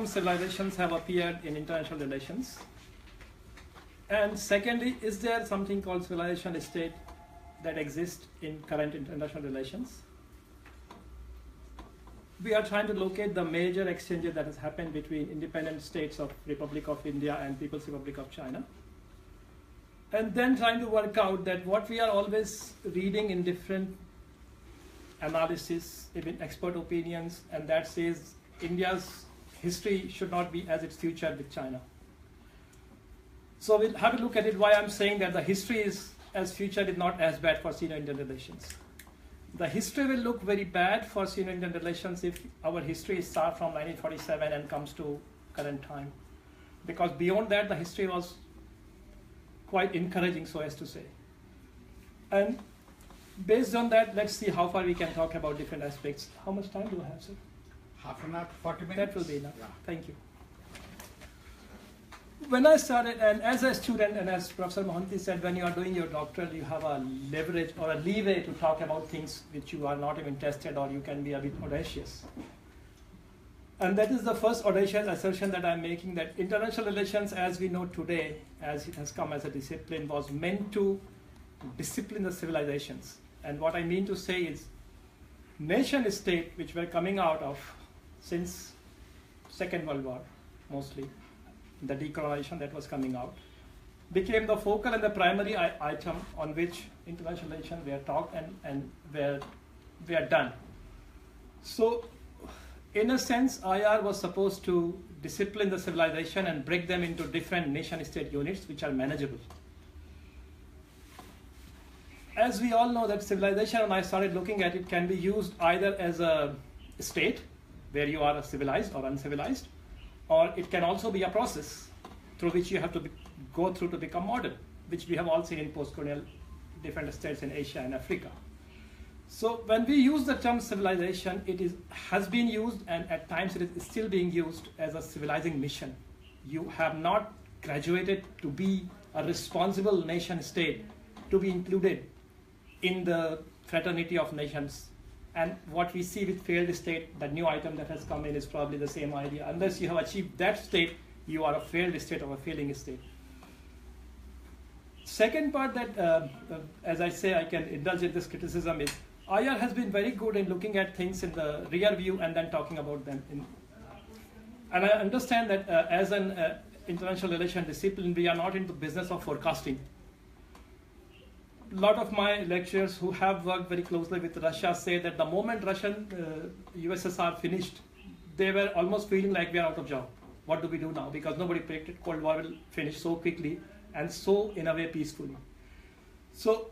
term civilizations have appeared in international relations? And secondly, is there something called civilization state that exists in current international relations? We are trying to locate the major exchanges that has happened between independent states of Republic of India and People's Republic of China. And then trying to work out that what we are always reading in different analysis, even expert opinions, and that says India's history should not be as its future with China. So we'll have a look at it, why I'm saying that the history is as future is not as bad for Sino-Indian relations. The history will look very bad for Sino-Indian relations if our history starts from 1947 and comes to current time. Because beyond that, the history was quite encouraging, so as to say. And based on that, let's see how far we can talk about different aspects. How much time do I have, sir? Half an hour, 40 minutes. That will be enough. Yeah. Thank you. When I started, and as a student, and as Professor Mohanty said, when you are doing your doctoral, you have a leverage or a leeway to talk about things which you are not even tested, or you can be a bit audacious. And that is the first audacious assertion that I'm making, that international relations as we know today, as it has come as a discipline, was meant to discipline the civilizations. And what I mean to say is, nation state, which were coming out of since Second World War, mostly, the decolonization that was coming out, became the focal and the primary item on which international relations were talked and were done. So, in a sense, IR was supposed to discipline the civilization and break them into different nation-state units which are manageable. As we all know that civilization, when I started looking at it, can be used either as a state, where you are civilized or uncivilized, or it can also be a process through which you have to go through to become modern, which we have all seen in post-colonial different states in Asia and Africa. So when we use the term civilization, it has been used, and at times it is still being used as a civilizing mission. You have not graduated to be a responsible nation state, to be included in the fraternity of nations. And what we see with failed state, the new item that has come in is probably the same idea. Unless you have achieved that state, you are a failed state or a failing state. Second part that, as I say, I can indulge in this criticism is, IR has been very good in looking at things in the rear view and then talking about them. And I understand that as an international relation discipline, we are not in the business of forecasting. A lot of my lecturers who have worked very closely with Russia say that the moment Russian USSR finished, they were almost feeling like we are out of job. What do we do now? Because nobody predicted Cold War will finish so quickly and so, in a way, peacefully. So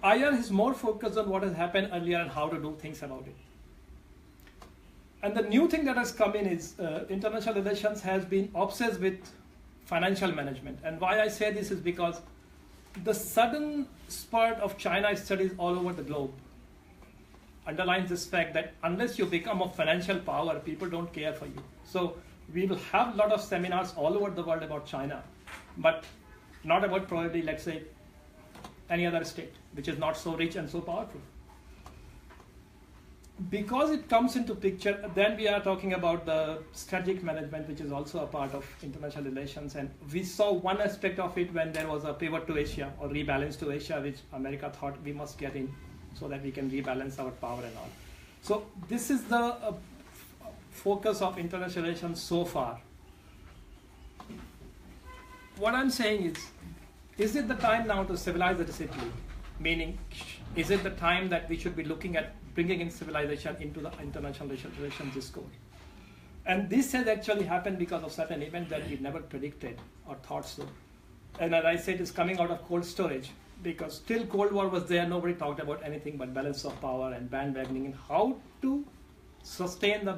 IR is more focused on what has happened earlier and how to do things about it. And the new thing that has come in is international relations has been obsessed with financial management. And why I say this is because the sudden spurt of China studies all over the globe underlines this fact that unless you become a financial power, people don't care for you. So we will have a lot of seminars all over the world about China, but not about probably, let's say, any other state, which is not so rich and so powerful. Because it comes into picture, then we are talking about the strategic management, which is also a part of international relations. And we saw one aspect of it when there was a pivot to Asia or rebalance to Asia, which America thought we must get in so that we can rebalance our power and all. So this is the focus of international relations so far. What I'm saying is it the time now to civilize the discipline? Meaning, is it the time that we should be looking at bringing in civilization into the international relations discourse? And this has actually happened because of certain events that we never predicted or thought so. And as I said, it's coming out of cold storage, because still Cold War was there, nobody talked about anything but balance of power and bandwagoning and how to sustain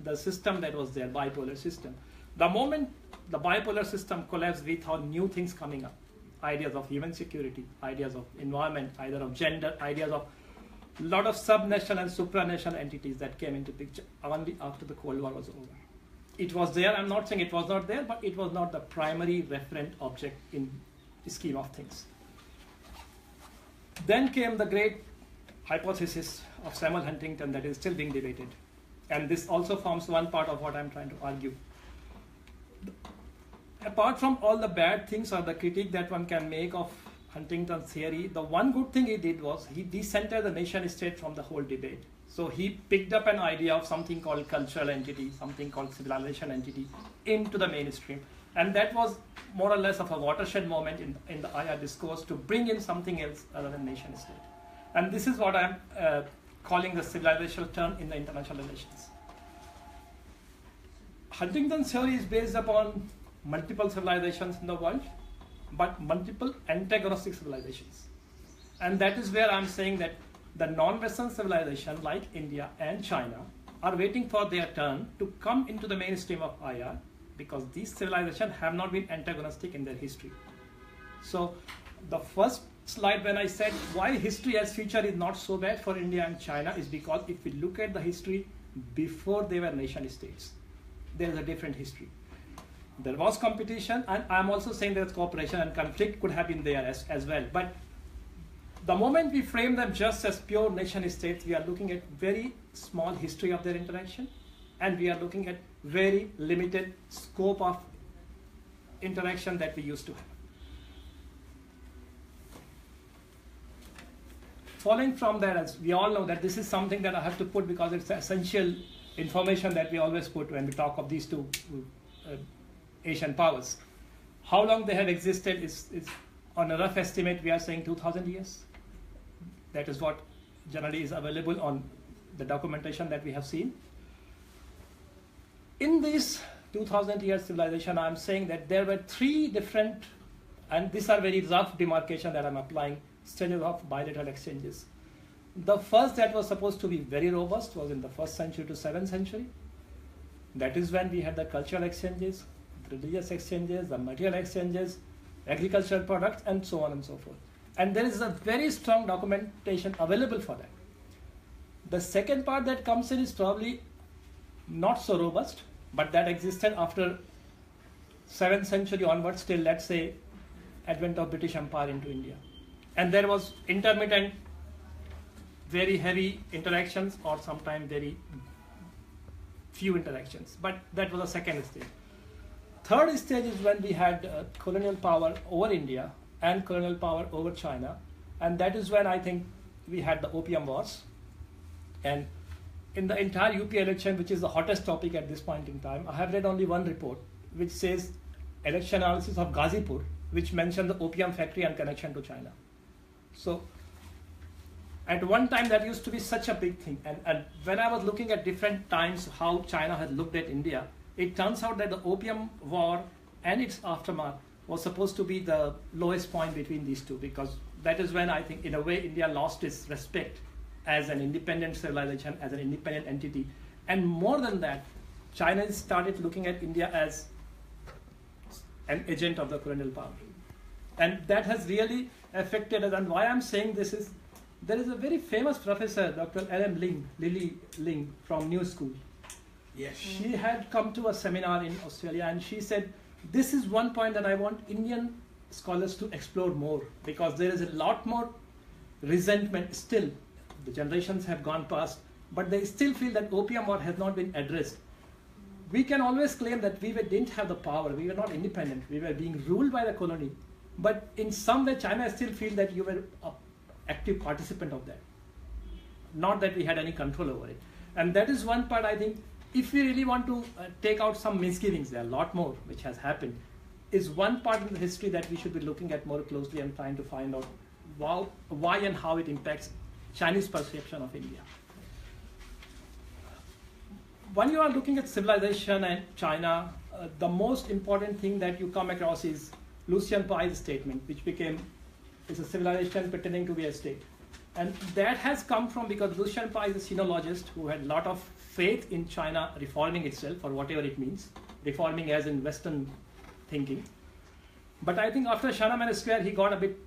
the system that was there, bipolar system. The moment the bipolar system collapsed, we thought new things coming up. Ideas of human security, ideas of environment, ideas of gender, ideas of a lot of subnational and supranational entities that came into picture only after the Cold War was over. It was there, I'm not saying it was not there, but it was not the primary referent object in the scheme of things. Then came the great hypothesis of Samuel Huntington that is still being debated. And this also forms one part of what I'm trying to argue. apart from all the bad things or the critique that one can make of Huntington's theory, the one good thing he did was he decentered the nation state from the whole debate. So he picked up an idea of something called cultural entity, something called civilization entity into the mainstream. And that was more or less of a watershed moment in the IR discourse to bring in something else other than nation state. And this is what I'm calling the civilizational turn in the international relations. Huntington's theory is based upon multiple civilizations in the world, but multiple antagonistic civilizations. And that is where I'm saying that the non-Western civilization like India and China are waiting for their turn to come into the mainstream of IR, because these civilizations have not been antagonistic in their history. So the first slide when I said why history as future is not so bad for India and China is because if we look at the history before they were nation states, there is a different history. There was competition, and I'm also saying that cooperation and conflict could have been there as well. But the moment we frame them just as pure nation states, we are looking at very small history of their interaction, and we are looking at very limited scope of interaction that we used to have. Following from that, as we all know that this is something that I have to put because it's essential information that we always put when we talk of these two Asian powers. How long they have existed is on a rough estimate, we are saying 2,000 years. That is what generally is available on the documentation that we have seen. In this 2,000 year civilization, I'm saying that there were three different, and these are very rough demarcation that I'm applying, stages of bilateral exchanges. The first that was supposed to be very robust was in the 1st century to 7th century. That is when we had the cultural exchanges, religious exchanges, the material exchanges, agricultural products, and so on and so forth. And there is a very strong documentation available for that. The second part that comes in is probably not so robust, but that existed after 7th century onwards till, let's say, advent of British Empire into India. And there was intermittent, very heavy interactions, or sometimes very few interactions. But that was the second stage. Third stage is when we had colonial power over India and colonial power over China. And that is when I think we had the Opium Wars. And in the entire UP election, which is the hottest topic at this point in time, I have read only one report which says election analysis of Ghazipur, which mentioned the opium factory and connection to China. So at one time that used to be such a big thing. And when I was looking at different times how China had looked at India, it turns out that the Opium War and its aftermath was supposed to be the lowest point between these two, because that is when I think in a way India lost its respect as an independent civilization, as an independent entity. And more than that, China started looking at India as an agent of the colonial power. And that has really affected us. And why I'm saying this is, there is a very famous professor, Dr. Lily Ling from New School. Yes. She had come to a seminar in Australia, and she said, this is one point that I want Indian scholars to explore more, because there is a lot more resentment still. The generations have gone past, but they still feel that Opium War has not been addressed. We can always claim that we didn't have the power, we were not independent, we were being ruled by the colony, but in some way China still feels that you were an active participant of that. Not that we had any control over it. And that is one part I think, if we really want to take out some misgivings, there are a lot more which has happened, is one part in the history that we should be looking at more closely and trying to find out why and how it impacts Chinese perception of India. When you are looking at civilization and China, the most important thing that you come across is Lucian Pai's statement, which became, it's a civilization pretending to be a state. And that has come from because Lucian Pai is a sinologist who had a lot of faith in China reforming itself, or whatever it means, reforming as in Western thinking. But I think after Tiananmen Square, he got a bit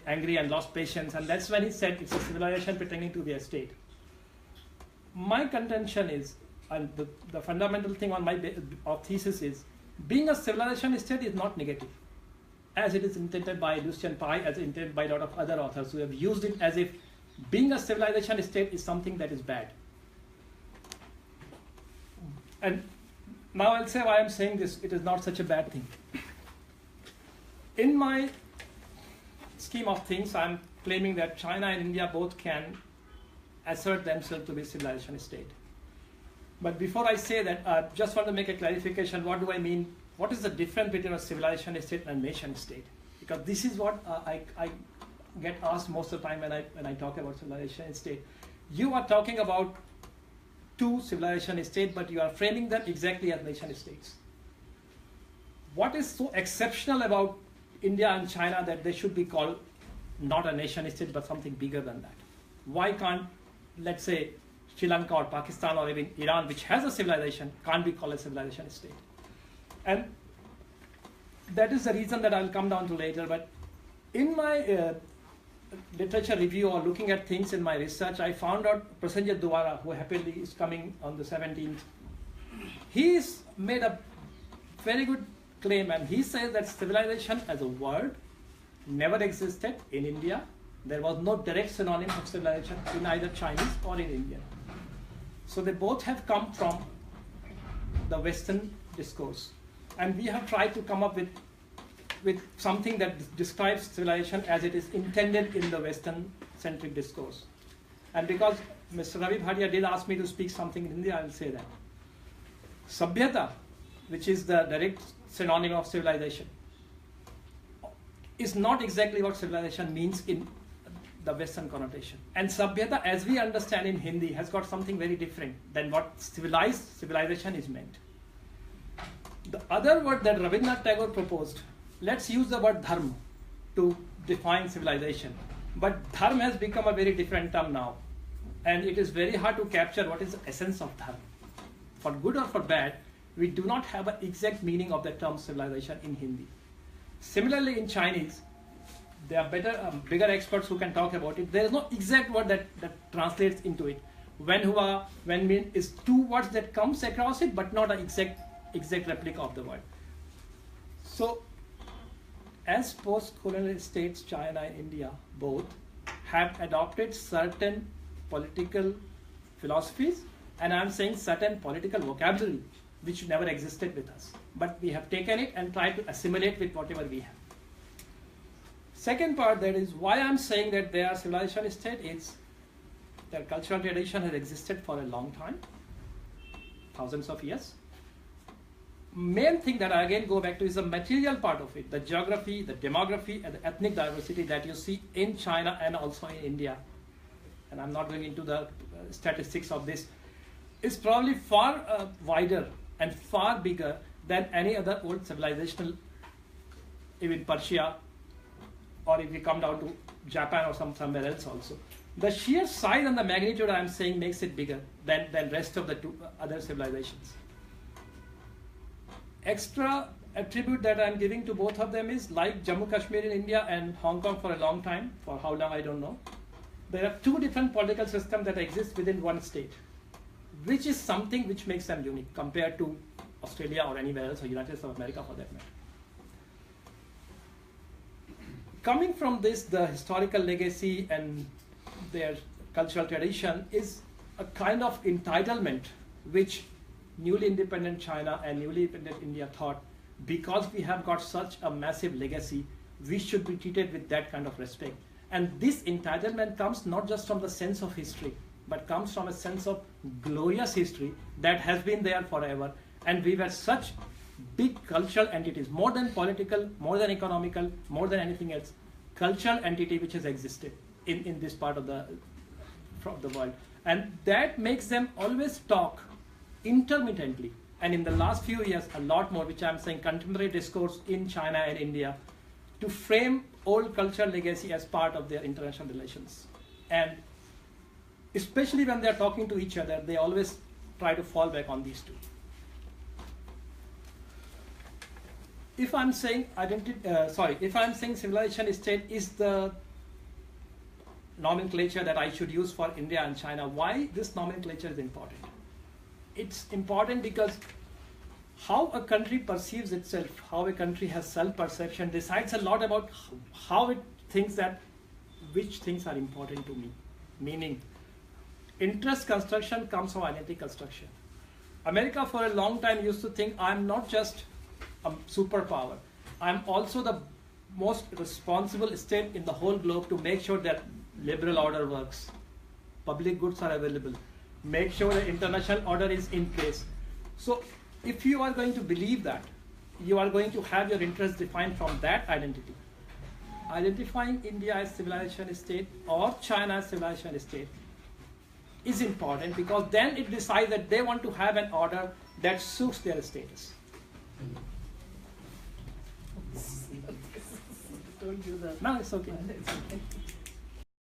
angry and lost patience, and that's when he said it's a civilization pretending to be a state. My contention is, and the fundamental thing on my thesis is, being a civilization state is not negative, as it is intended by Lucian Pai, as intended by a lot of other authors who have used it as if being a civilization state is something that is bad. And Now I'll say why I'm saying this. It is not such a bad thing. In my scheme of things, I'm claiming that China and India both can assert themselves to be civilization state. But before I say that, I just want to make a clarification. What do I mean? What is the difference between a civilization state and a nation state? Because this is what I get asked most of the time when I talk about civilization state. You are talking about two civilization states, but you are framing them exactly as nation states. What is so exceptional about India and China that they should be called not a nation state but something bigger than that? Why can't, let's say, Sri Lanka or Pakistan or even Iran, which has a civilization, can't be called a civilization state? And that is the reason that I'll come down to later. But in my literature review or looking at things in my research, I found out Prasenjit Dwara, who happily is coming on the 17th, he's made a very good claim, and he says that civilization as a word never existed in India. There was no direct synonym of civilization in either Chinese or in Indian. So they both have come from the Western discourse. And we have tried to come up with something that describes civilization as it is intended in the Western-centric discourse. And because Mr. Ravi Bhatia did ask me to speak something in Hindi, I will say that. Sabhyata, which is the direct synonym of civilization, is not exactly what civilization means in the Western connotation. And Sabhyata, as we understand in Hindi, has got something very different than what civilization is meant. The other word that Rabindranath Tagore proposed, let's use the word dharma to define civilization. But dharma has become a very different term now. And it is very hard to capture what is the essence of dharma. For good or for bad, we do not have an exact meaning of the term civilization in Hindi. Similarly, in Chinese, there are bigger experts who can talk about it. There is no exact word that translates into it. Wenhua, Wenmin is two words that comes across it, but not an exact replica of the word. So, as post-colonial states, China and India both have adopted certain political philosophies, and I'm saying certain political vocabulary which never existed with us. But we have taken it and tried to assimilate with whatever we have. Second part, that is why I'm saying that they are civilization state, is their cultural tradition has existed for a long time, thousands of years. Main thing that I again go back to is the material part of it, the geography, the demography, and the ethnic diversity that you see in China and also in India. And I'm not going into the statistics of this. Is probably far wider and far bigger than any other old civilizational, even Persia, or if we come down to Japan or somewhere else also. The sheer size and the magnitude I'm saying makes it bigger than rest of the other civilizations. Extra attribute that I'm giving to both of them is, like Jammu Kashmir in India and Hong Kong for a long time, for how long I don't know, there are two different political systems that exist within one state, which is something which makes them unique compared to Australia or anywhere else, or United States of America for that matter. Coming from this, the historical legacy and their cultural tradition is a kind of entitlement which newly independent China and newly independent India thought, because we have got such a massive legacy, we should be treated with that kind of respect. And this entitlement comes not just from the sense of history, but comes from a sense of glorious history that has been there forever. And we were such big cultural entities, more than political, more than economical, more than anything else, cultural entity which has existed in this part of the world. And that makes them always talk intermittently. And in the last few years, a lot more, which I'm saying contemporary discourse in China and India, to frame old cultural legacy as part of their international relations. And especially when they're talking to each other, they always try to fall back on these two. If I'm saying if I'm saying civilization state is the nomenclature that I should use for India and China, why this nomenclature is important? It's important because how a country perceives itself, how a country has self-perception, decides a lot about how it thinks that which things are important to me. Meaning, interest construction comes from identity construction. America for a long time used to think I'm not just a superpower, I'm also the most responsible state in the whole globe to make sure that liberal order works, public goods are available, make sure the international order is in place. So if you are going to believe that, you are going to have your interests defined from that identity. Identifying India as civilization state or China as civilization state is important, because then it decides that they want to have an order that suits their status. Don't do that. No, it's okay.